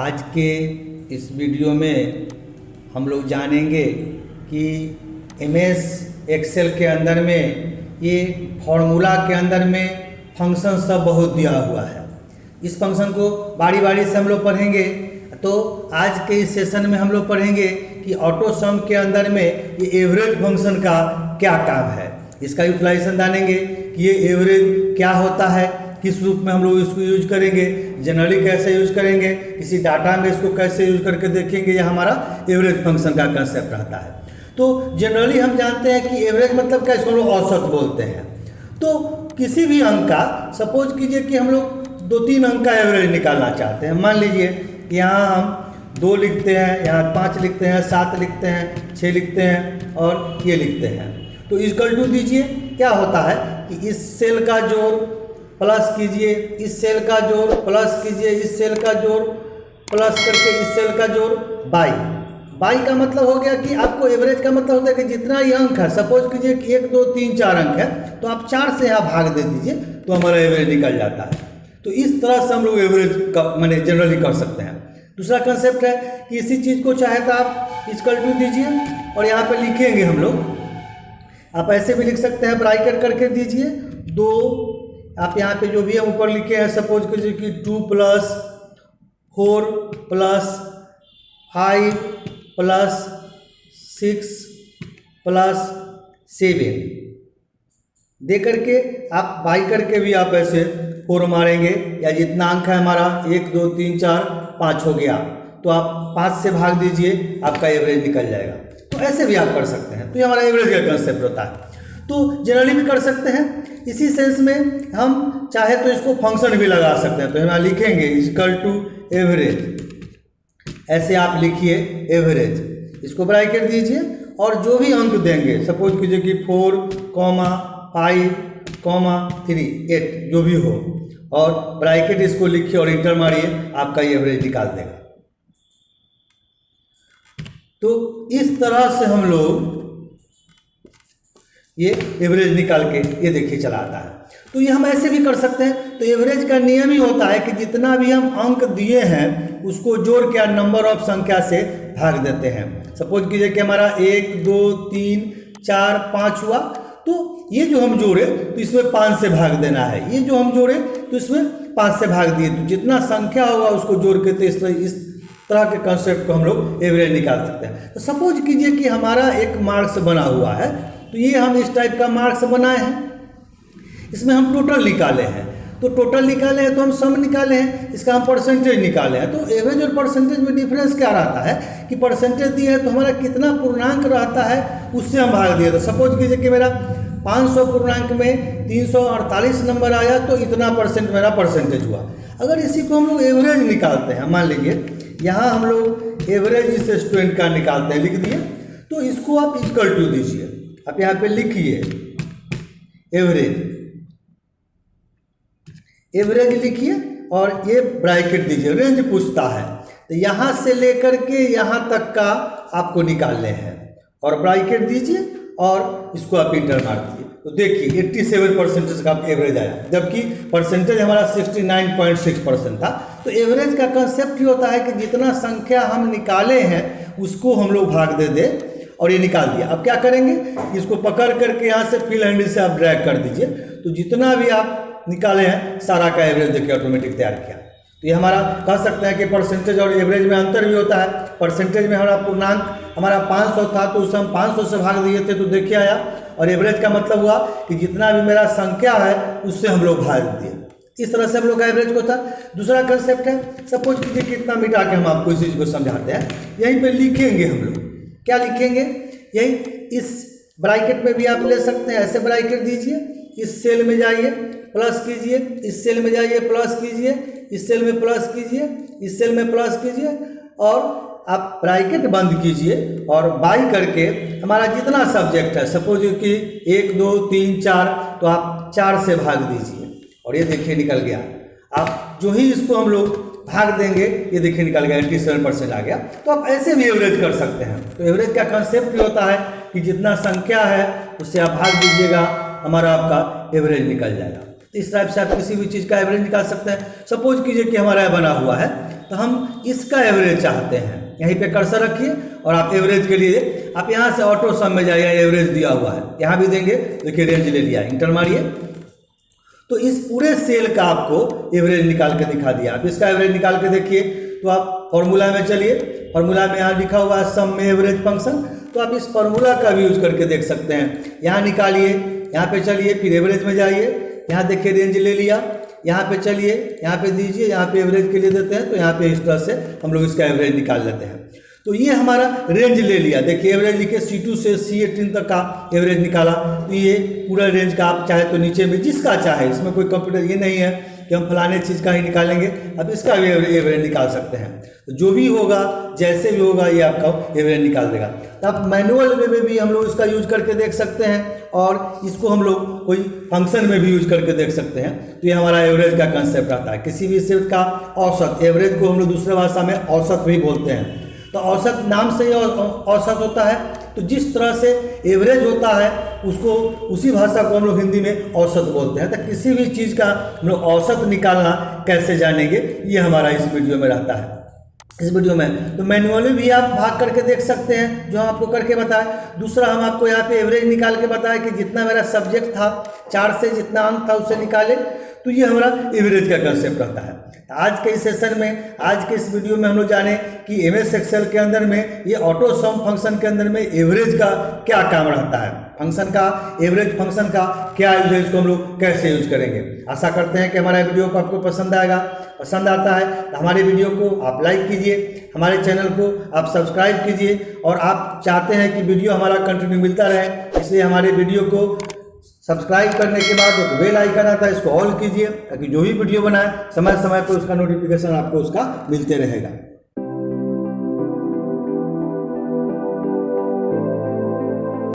आज के इस वीडियो में हम लोग जानेंगे कि एमएस एक्सेल के अंदर में ये फॉर्मूला के अंदर में फंक्शन सब बहुत दिया हुआ है। इस फंक्शन को बारी बारी से हम लोग पढ़ेंगे। तो आज के इस सेशन में हम लोग पढ़ेंगे कि ऑटो सम के अंदर में ये एवरेज फंक्शन का क्या काम है, इसका यूटिलाइजेशन जानेंगे कि ये एवरेज क्या होता है, किस रूप में हम लोग इसको यूज करेंगे, जनरली कैसे यूज करेंगे, किसी डाटा में इसको कैसे यूज करके देखेंगे। ये हमारा एवरेज फंक्शन का कंसेप्ट रहता है। तो जनरली हम जानते हैं कि एवरेज मतलब क्या, इसको हम लोग औसत बोलते हैं। तो किसी भी अंक का, सपोज कीजिए कि हम लोग 2-3 अंक का एवरेज निकालना चाहते हैं। मान लीजिए कि यहाँ हम 2 लिखते हैं, यहाँ 5 लिखते हैं, 7 लिखते हैं, 6 लिखते हैं और ये लिखते हैं। तो इक्वल टू दीजिए, क्या होता है कि इस सेल का जोड़ प्लस कीजिए, इस सेल का जोड़ प्लस कीजिए, इस सेल का जोड़ प्लस करके इस सेल का जोड़ बाई। बाई का मतलब हो गया कि आपको एवरेज का मतलब होता है कि जितना ये अंक है, सपोज कीजिए कि 1 2 3 4 अंक है, तो आप 4 से यहाँ भाग दे दीजिए तो हमारा एवरेज निकल जाता है। तो इस तरह से हम लोग एवरेज का मैंने जनरली कर सकते हैं। दूसरा कंसेप्ट है कि इसी चीज़ को चाहे तो आप इक्वल टू दीजिए और यहाँ पे लिखेंगे हम लोग। आप ऐसे भी लिख सकते हैं, ब्रैकेट करके दीजिए 2, आप यहाँ पे जो भी है ऊपर लिखे हैं, सपोज कीजिए कि 2 + 4 + 5 + 6 + 7 दे करके आप बाई करके भी आप ऐसे 4 मारेंगे, या जितना अंक है हमारा 1 2 3 4 5 हो गया, तो आप 5 से भाग दीजिए, आपका एवरेज निकल जाएगा। तो ऐसे भी आप कर सकते हैं। तो ये हमारा एवरेज का कंसेप्ट होता है। तो जनरली भी कर सकते हैं। इसी सेंस में हम चाहे तो इसको फंक्शन भी लगा सकते हैं। तो यहाँ लिखेंगे इक्वल टू एवरेज, ऐसे आप लिखिए एवरेज, इसको ब्रैकेट दीजिए और जो भी अंक देंगे, सपोज कीजिए कि 4, 5, 3, 8 जो भी हो, और ब्रैकेट इसको लिखिए और इंटर मारिए, आपका एवरेज निकाल देगा। तो इस तरह से हम लोग ये एवरेज निकाल के ये देखिए चला आता है। तो ये हम ऐसे भी कर सकते हैं। तो एवरेज का नियम ही होता है कि जितना भी हम अंक दिए हैं उसको जोड़ के नंबर ऑफ संख्या से भाग देते हैं। सपोज कीजिए कि हमारा 1 2 3 4 5 हुआ, तो ये जो हम जोड़े तो इसमें 5 से भाग देना है, ये जो हम जोड़े तो इसमें 5 से भाग दिए, तो जितना संख्या होगा उसको जोड़ के तो इस तरह के कंसेप्ट को हम लोग एवरेज निकाल सकते हैं। तो सपोज कीजिए कि हमारा एक मार्क्स बना हुआ है, तो ये हम इस टाइप का मार्क्स बनाए हैं, इसमें हम टोटल निकाले हैं। तो टोटल निकाले हैं तो हम सम निकाले हैं, इसका हम परसेंटेज निकाले हैं। तो एवरेज और परसेंटेज में डिफरेंस क्या रहता है कि परसेंटेज दिया है तो हमारा कितना पूर्णांक रहता है उससे हम भाग दिए। तो सपोज कीजिए कि मेरा 500 पूर्णांक में 348 नंबर आया, तो इतना परसेंट मेरा परसेंटेज हुआ। अगर इसी को हम लोग एवरेज निकालते हैं, मान लीजिए यहाँ हम लोग एवरेज इस स्टूडेंट का निकालते हैं, लिख दिए, तो इसको आप इक्वल टू दीजिए, आप यहाँ पे लिखिए एवरेज लिखिए और ये ब्रैकेट दीजिए, रेंज पूछता है तो यहाँ से लेकर के यहाँ तक का आपको निकालने हैं, और ब्रैकेट दीजिए और इसको आप इंटर मार दीजिए। तो देखिए 87% का एवरेज आया, जबकि परसेंटेज हमारा 69.6% था। तो एवरेज का कंसेप्ट ही होता है कि जितना संख्या हम निकाले हैं उसको हम लोग भाग दे दे, और ये निकाल दिया। अब क्या करेंगे, इसको पकड़ करके यहाँ से फिल हैंडल से आप ड्रैग कर दीजिए, तो जितना भी आप निकाले हैं सारा का एवरेज देखिए ऑटोमेटिक तैयार किया। तो ये हमारा कह सकते हैं कि परसेंटेज और एवरेज में अंतर भी होता है। परसेंटेज में हमारा पूर्णांक हमारा 500 था, तो उसे हम 500 से भाग दिए थे तो देखिए आया, और एवरेज का मतलब हुआ कि जितना भी मेरा संख्या है उससे हम लोग भाग दिए। इस तरह से हम लोग का एवरेज को था। दूसरा कंसेप्ट है, सपोज कीजिए कितना मिटा के हम आपको इस चीज़ को समझाते हैं। यहीं पे लिखेंगे हम लोग, क्या लिखेंगे, यही इस ब्रैकेट में भी आप ले सकते हैं, ऐसे ब्रैकेट दीजिए, इस सेल में जाइए प्लस कीजिए, इस सेल में जाइए प्लस कीजिए, इस सेल में प्लस कीजिए, इस सेल में प्लस कीजिए, और आप ब्रैकेट बंद कीजिए और बाई करके हमारा जितना सब्जेक्ट है, सपोज कि 1 2 3 4, तो आप 4 से भाग दीजिए और ये देखिए निकल गया। आप जो ही इसको हम लोग भाग देंगे, ये देखिए निकल गया, 87% आ गया। तो आप ऐसे भी एवरेज कर सकते हैं। तो एवरेज का कंसेप्ट भी होता है कि जितना संख्या है उससे आप भाग दीजिएगा, हमारा आपका एवरेज निकल जाएगा। इस टाइप से आप किसी भी चीज़ का एवरेज निकाल सकते हैं। सपोज कीजिए कि हमारा बना हुआ है तो हम इसका एवरेज चाहते हैं। यहीं पे कर्सर रखिए और आप एवरेज के लिए आप यहाँ से ऑटो सम में जाइए, एवरेज दिया हुआ है, यहाँ भी देंगे, देखिए रेंज ले लिया, इंटर मारिए, तो इस पूरे सेल का आपको एवरेज निकाल के दिखा दिया। आप इसका एवरेज निकाल के देखिए, तो आप फॉर्मूला में चलिए, फॉर्मूला में यहाँ लिखा हुआ है सम में एवरेज फंक्शन, तो आप इस फॉर्मूला का भी यूज करके देख सकते हैं। यहाँ निकालिए, यहाँ पे चलिए, फिर एवरेज में जाइए, यहाँ देखिए रेंज ले लिया, यहाँ पे चलिए, यहाँ पे दीजिए, यहाँ पे एवरेज के लिए देते हैं, तो यहाँ पे इस तरह से हम लोग इसका एवरेज निकाल लेते हैं। तो ये हमारा रेंज ले लिया, देखिए एवरेज लिखे C2 से C18 तक का एवरेज निकाला। तो ये पूरा रेंज का आप चाहे तो नीचे में जिसका चाहे, इसमें कोई कंप्यूटर ये नहीं है कि हम फलाने चीज़ का ही निकालेंगे, अब इसका भी एवरेज निकाल सकते हैं। तो जो भी होगा, जैसे भी होगा, ये आपका एवरेज निकाल देगा। तो आप मैनुअल में भी हम लोग इसका यूज करके देख सकते हैं और इसको हम लोग कोई फंक्शन में भी यूज करके देख सकते हैं। तो ये हमारा एवरेज का कंसेप्ट आता है। किसी भी शब्द का औसत, एवरेज को हम लोग दूसरे भाषा में औसत भी बोलते हैं। तो औसत नाम से ही औसत होता है, तो जिस तरह से एवरेज होता है उसको, उसी भाषा को हम लोग हिंदी में औसत बोलते हैं। तो किसी भी चीज़ का हम लोग औसत निकालना कैसे जानेंगे, ये हमारा इस वीडियो में रहता है। इस वीडियो में तो मैनुअली भी आप भाग करके देख सकते हैं, जो हम आपको करके बताएं। दूसरा, हम आपको यहाँ पे एवरेज निकाल के बताएं कि जितना मेरा सब्जेक्ट था 4 से जितना अंक था उससे निकाले, तो ये हमारा एवरेज का कंसेप्ट रहता है। आज के इस सेशन में, आज के इस वीडियो में हम लोग जाने कि MS एक्सेल के अंदर में ये ऑटो सम फंक्शन के अंदर में एवरेज का क्या काम रहता है, फंक्शन का, एवरेज फंक्शन का क्या यूज है, इसको हम लोग कैसे यूज करेंगे। आशा करते हैं कि हमारा वीडियो को आपको पसंद आएगा। पसंद आता है तो हमारे वीडियो को आप लाइक कीजिए, हमारे चैनल को आप सब्सक्राइब कीजिए, और आप चाहते हैं कि वीडियो हमारा कंटिन्यू मिलता रहे, इसलिए हमारे वीडियो को सब्सक्राइब करने के बाद एक बेल आइकन आता है, इसको ऑल कीजिए, ताकि जो भी वीडियो बनाए समय समय पर उसका नोटिफिकेशन आपको उसका मिलते रहेगा।